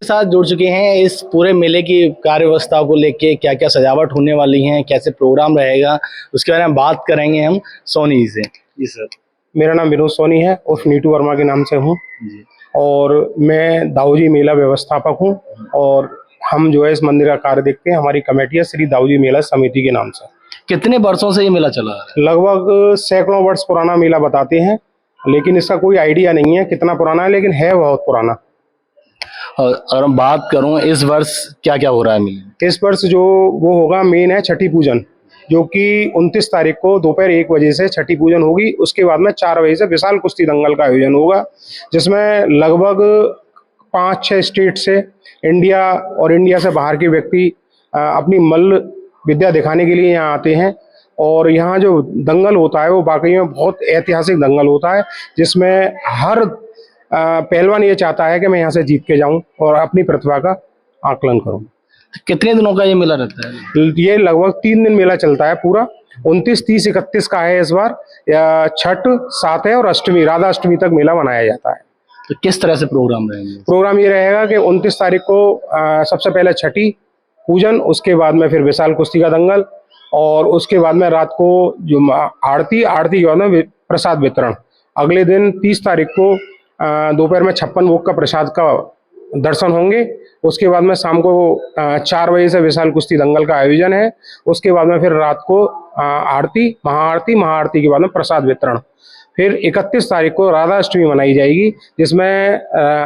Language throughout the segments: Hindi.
साथ जुड़ चुके हैं इस पूरे मेले की कार्य व्यवस्था को लेके, क्या क्या सजावट होने वाली है, कैसे प्रोग्राम रहेगा, उसके बारे में बात करेंगे हम सोनी जी से। जी सर। मेरा नाम विनोद सोनी है, उर्फ नीटू वर्मा के नाम से हूँ और मैं दाऊजी मेला व्यवस्थापक हूँ। और हम जो है इस मंदिर का कार्य देखते हैं। हमारी कमेटी है श्री दाऊजी मेला समिति के नाम से। कितने वर्षों से ये मेला चला है? लगभग सैकड़ों वर्ष पुराना मेला बताते हैं, लेकिन इसका कोई आइडिया नहीं है कितना पुराना है, लेकिन है बहुत पुराना। और अगर मैं बात करूं इस वर्ष क्या क्या हो रहा है मेले? इस वर्ष जो वो होगा मेन है छठी पूजन, जो कि 29 तारीख को दोपहर 1 बजे से छठी पूजन होगी। उसके बाद में 4 बजे से विशाल कुश्ती दंगल का आयोजन होगा, जिसमें लगभग 5-6 स्टेट से इंडिया और इंडिया से बाहर के व्यक्ति अपनी मल्ल विद्या दिखाने के लिए यहाँ आते हैं। और यहाँ जो दंगल होता है वो वाकई में बहुत ऐतिहासिक दंगल होता है, जिसमें हर पहलवान ये चाहता है कि मैं यहाँ से जीत के जाऊं और अपनी प्रतिभा का आकलन करूं। कितने दिनों का ये मेला रहता है? ये लगभग 3 दिन मेला चलता है पूरा। 29, 30, 31 का है इस बार। छठ, 7 है और अष्टमी, राधा अष्टमी तक मेला मनाया जाता है। तो किस तरह से प्रोग्राम रहेंगे? प्रोग्राम ये रहेगा कि 29 तारीख को सबसे पहले छठी पूजन, उसके बाद में फिर विशाल कुश्ती का दंगल, और उसके बाद में रात को जो आरती के बाद में प्रसाद वितरण। अगले दिन 30 तारीख को दोपहर में 56 भोग का प्रसाद का दर्शन होंगे। उसके बाद में शाम को 4 बजे से विशाल कुश्ती दंगल का आयोजन है। उसके बाद में फिर रात को आरती, महाआरती के बाद में प्रसाद वितरण। फिर 31 तारीख को राधा अष्टमी मनाई जाएगी, जिसमें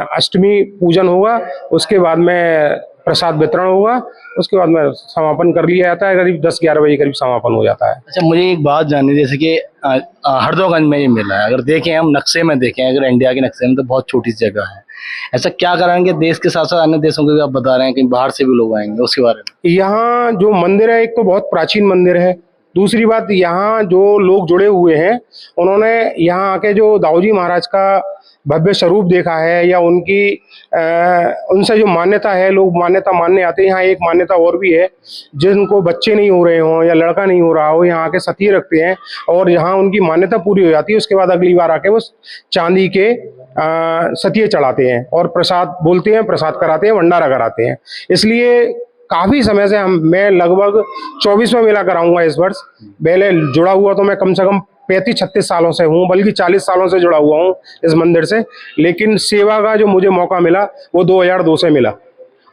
अष्टमी पूजन होगा। उसके बाद में प्रसाद वितरण होगा। उसके बाद में समापन कर लिया जाता है। करीब 10-11 बजे करीब समापन हो जाता है। अच्छा, मुझे एक बात जाननी, जैसे कि हरदोगंज में ये मेला है, अगर देखें हम नक्शे में देखें, अगर इंडिया के नक्शे में, तो बहुत छोटी सी जगह है। ऐसा क्या कराएंगे देश के साथ साथ अन्य देशों के भी आप बता रहे हैं कि बाहर से भी लोग आएंगे, उसके बारे में? यहाँ जो मंदिर है, एक तो बहुत प्राचीन मंदिर है। दूसरी बात, यहाँ जो लोग जुड़े हुए हैं, उन्होंने यहाँ आके जो दाऊजी महाराज का भव्य स्वरूप देखा है, या उनकी उनसे जो मान्यता है, लोग मान्यता मानने आते हैं। यहाँ एक मान्यता और भी है, जिनको बच्चे नहीं हो रहे हों या लड़का नहीं हो रहा हो, यहाँ आके सती रखते हैं और यहाँ उनकी मान्यता पूरी हो जाती है। उसके बाद अगली बार आके वो चांदी के सतिये चढ़ाते हैं और प्रसाद बोलते हैं, प्रसाद कराते हैं, भंडारा कराते हैं। इसलिए काफ़ी समय से मैं लगभग 24वां मेला कराऊंगा इस वर्ष। पहले जुड़ा हुआ तो मैं कम से कम 35-36 सालों से हूँ, बल्कि 40 सालों से जुड़ा हुआ हूँ इस मंदिर से। लेकिन सेवा का जो मुझे मौका मिला वो 2002 से मिला।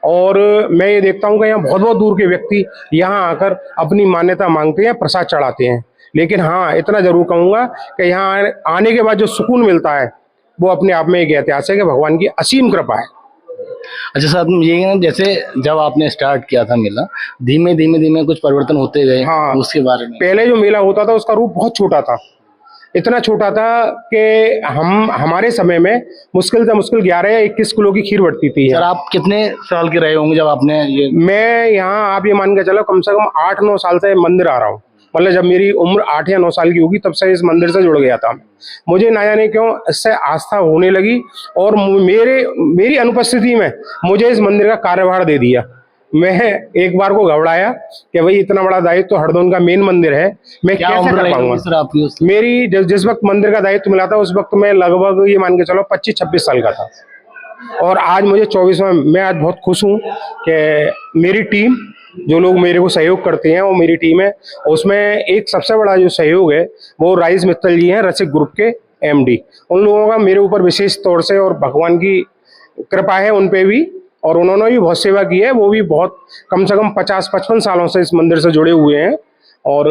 और मैं ये देखता हूँ कि यहाँ बहुत बहुत दूर के व्यक्ति यहाँ आकर अपनी मान्यता मांगते हैं, प्रसाद चढ़ाते हैं। लेकिन हाँ, इतना जरूर कहूँगा कि यहाँ आने के बाद जो सुकून मिलता है वो अपने आप में एक ऐतिहासिक है, भगवान की असीम कृपा है। अच्छा साहब, ये जैसे जब आपने स्टार्ट किया था मेला, धीमे धीमे कुछ परिवर्तन होते गए। हाँ, उसके बारे में? पहले जो मेला होता था उसका रूप बहुत छोटा था। इतना छोटा था कि हमारे समय में मुश्किल से मुश्किल 11 या 21 किलो की खीर बढ़ती थी। सर, आप कितने साल के रहे होंगे जब आपने ये? मैं यहाँ, आप ये मान के चलो, कम से कम 8-9 साल से मंदिर आ रहा हूँ। मतलब जब मेरी उम्र 8 या 9 साल की होगी, तब से इस मंदिर से जुड़ गया था। मुझे ना जाने क्यों इससे आस्था होने लगी, और मेरी अनुपस्थिति में मुझे इस मंदिर का कार्यभार दे दिया। मैं एक बार को घबराया कि भाई इतना बड़ा दायित्व तो हरदोई का मेन मंदिर है, मैं कैसे कर पाऊंगा। मेरी जिस वक्त मंदिर का दायित्व मिला था, उस वक्त मैं लगभग ये मान के चलो 25-26 साल का था। और आज मुझे 24वां, मैं आज बहुत खुश हूँ कि मेरी टीम, जो लोग मेरे को सहयोग करते हैं, वो मेरी टीम है। उसमें एक सबसे बड़ा जो सहयोग है वो राइस मित्तल जी हैं, रसिक ग्रुप के MD। उन लोगों का मेरे ऊपर विशेष तौर से, और भगवान की कृपा है उन पे भी, और उन्होंने भी बहुत सेवा की है। वो भी बहुत, कम से कम 50-55 सालों से इस मंदिर से जुड़े हुए हैं। और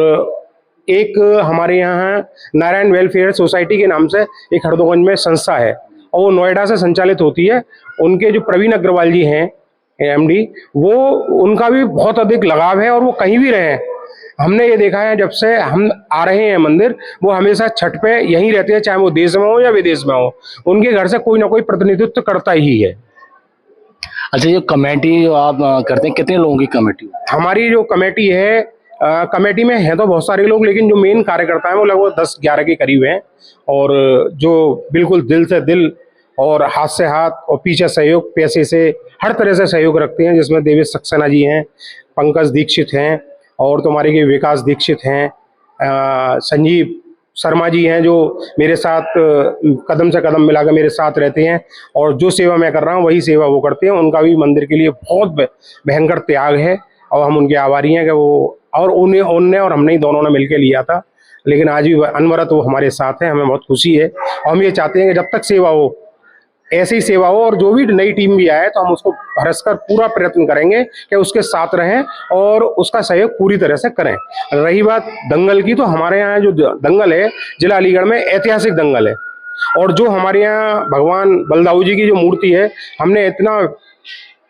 एक हमारे यहाँ नारायण वेलफेयर सोसाइटी के नाम से एक हरदोगंज में संस्था है, और वो नोएडा से संचालित होती है। उनके जो प्रवीण अग्रवाल जी हैं MD, वो उनका भी बहुत अधिक लगाव है, और वो कहीं भी रहे। हमने ये देखा है, जब से हम आ रहे हैं मंदिर, वो हमेशा छठ पे यहीं रहते हैं, चाहे वो देश में हो या विदेश में हो। उनके घर से कोई ना कोई प्रतिनिधित्व करता ही है। अच्छा, ये कमेटी जो आप करते हैं, कितने लोगों की कमेटी? हमारी जो कमेटी है, कमेटी में है तो बहुत सारे लोग, लेकिन जो मेन कार्यकर्ता हैं वो लगभग 10-11 के करीब हैं। और जो बिल्कुल दिल से दिल और हाथ से हाथ और पीछे सहयोग, पैसे से, हर तरह से सहयोग रखते हैं, जिसमें देवेश सक्सेना जी हैं, पंकज दीक्षित हैं, और तुम्हारे के विकास दीक्षित हैं, संजीव शर्मा जी हैं जो मेरे साथ कदम से कदम मिलाकर मेरे साथ रहते हैं, और जो सेवा मैं कर रहा हूँ वही सेवा वो करते हैं। उनका भी मंदिर के लिए बहुत भयंकर त्याग है और हम उनके आभारी हैं कि वो, और उनने और हमने ही दोनों ने मिलकर लिया था, लेकिन आज भी अनवरत वो हमारे साथ हैं। हमें बहुत खुशी है और हम ये चाहते हैं कि जब तक सेवा हो ऐसी ही सेवा हो, और जो भी नई टीम भी आए तो हम उसको भरस कर पूरा प्रयत्न करेंगे कि उसके साथ रहें और उसका सहयोग पूरी तरह से करें। रही बात दंगल की, तो हमारे यहाँ जो दंगल है जिला अलीगढ़ में ऐतिहासिक दंगल है, और जो हमारे यहाँ भगवान बलदाऊ जी की जो मूर्ति है, हमने इतना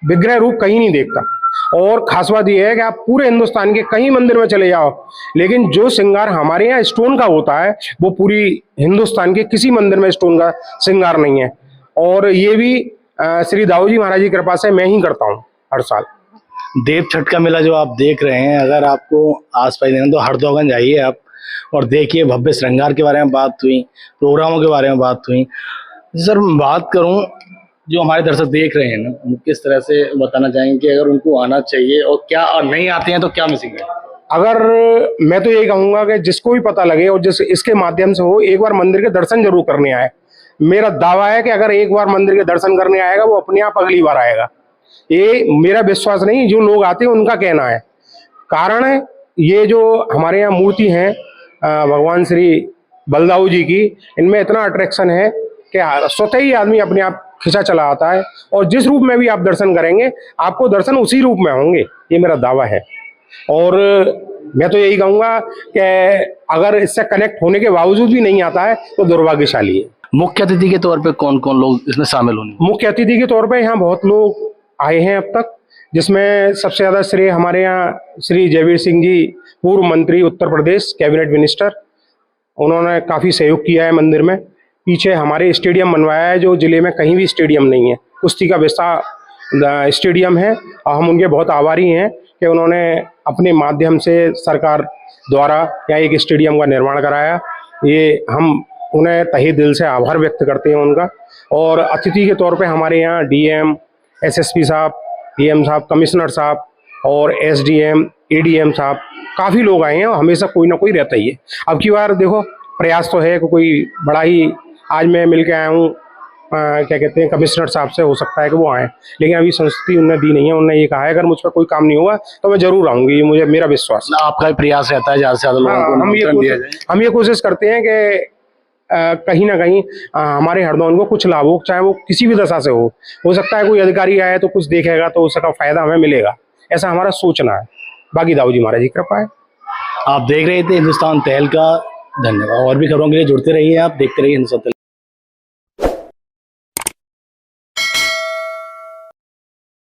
विग्रह रूप कहीं नहीं देखता। और खास बात यह है कि आप पूरे हिंदुस्तान के कहीं मंदिर में चले जाओ, लेकिन जो श्रृंगार हमारे यहाँ स्टोन का होता है वो पूरी हिंदुस्तान के किसी मंदिर में स्टोन का श्रृंगार नहीं है। और ये भी श्री दाऊ जी महाराज की कृपा से मैं ही करता हूँ हर साल। देव छठ का मेला जो आप देख रहे हैं, अगर आपको आसपास देना तो हरदोगन जाइए आप और देखिए। भव्य श्रृंगार के बारे में बात हुई, प्रोग्रामों के बारे में बात हुई। सर मैं बात करूं, जो हमारे दर्शक देख रहे हैं ना, उनको किस तरह से बताना चाहेंगे कि अगर उनको आना चाहिए और क्या, और नहीं आते हैं तो क्या मिसिंग है? अगर मैं तो यही कहूँगा कि जिसको भी पता लगे और जिस इसके माध्यम से हो, एक बार मंदिर के दर्शन जरूर करने आए। मेरा दावा है कि अगर एक बार मंदिर के दर्शन करने आएगा वो अपने आप अगली बार आएगा। ये मेरा विश्वास नहीं, जो लोग आते हैं उनका कहना है। कारण है ये जो हमारे यहाँ मूर्ति है भगवान श्री बलदाऊ जी की, इनमें इतना अट्रैक्शन है कि स्वतः ही आदमी अपने आप खिंचा चला आता है, और जिस रूप में भी आप दर्शन करेंगे आपको दर्शन उसी रूप में होंगे, ये मेरा दावा है। और मैं तो यही कहूँगा कि अगर इससे कनेक्ट होने के बावजूद भी नहीं आता है तो दुर्भाग्यशाली है। मुख्य अतिथि के तौर पे कौन कौन लोग इसमें शामिल होंगे? मुख्य अतिथि के तौर पे यहाँ बहुत लोग आए हैं अब तक, जिसमें सबसे ज़्यादा श्रेय हमारे यहाँ श्री जयवीर सिंह जी, पूर्व मंत्री उत्तर प्रदेश, कैबिनेट मिनिस्टर। उन्होंने काफ़ी सहयोग किया है मंदिर में। पीछे हमारे स्टेडियम बनवाया है, जो ज़िले में कहीं भी स्टेडियम नहीं है। कुश्ती का विशाल स्टेडियम है और हम उनके बहुत आभारी हैं कि उन्होंने अपने माध्यम से सरकार द्वारा यहाँ एक स्टेडियम का निर्माण कराया। ये हम उन्हें तहे दिल से आभार व्यक्त करते हैं उनका। और अतिथि के तौर पे हमारे यहाँ डीएम, एसएसपी साहब, डीएम साहब, कमिश्नर साहब और एसडीएम, एडीएम साहब, काफ़ी लोग आए हैं और हमेशा कोई ना कोई रहता ही है। अब की बार देखो प्रयास तो है कि कोई बड़ा ही, आज मैं मिल के आया हूँ क्या कहते हैं कमिश्नर साहब से, हो सकता है कि वो आएँ, लेकिन अभी संस्कृति उन्होंने दी नहीं है। उन्होंने ये कहा है अगर मुझ पर कोई काम नहीं होगा तो मैं जरूर आऊँगी, ये मुझे मेरा विश्वास है। आपका भी प्रयास रहता है ज़्यादा से ज़्यादा लोगों को निमंत्रण दिया जाए। हम ये कोशिश करते हैं कि कहीं ना कहीं हमारे हरदौन को कुछ लाभ हो, चाहे वो किसी भी दशा से हो सकता है कोई अधिकारी आए तो कुछ देखेगा तो उसका फायदा हमें मिलेगा, ऐसा हमारा सोचना है। बाकी दाऊ जी महाराज की कृपा है। आप देख रहे थे हिंदुस्तान तहलका। धन्यवाद। और भी खबरों के लिए जुड़ते रहिए, आप देखते रहिए हिंदुस्तान तहलका।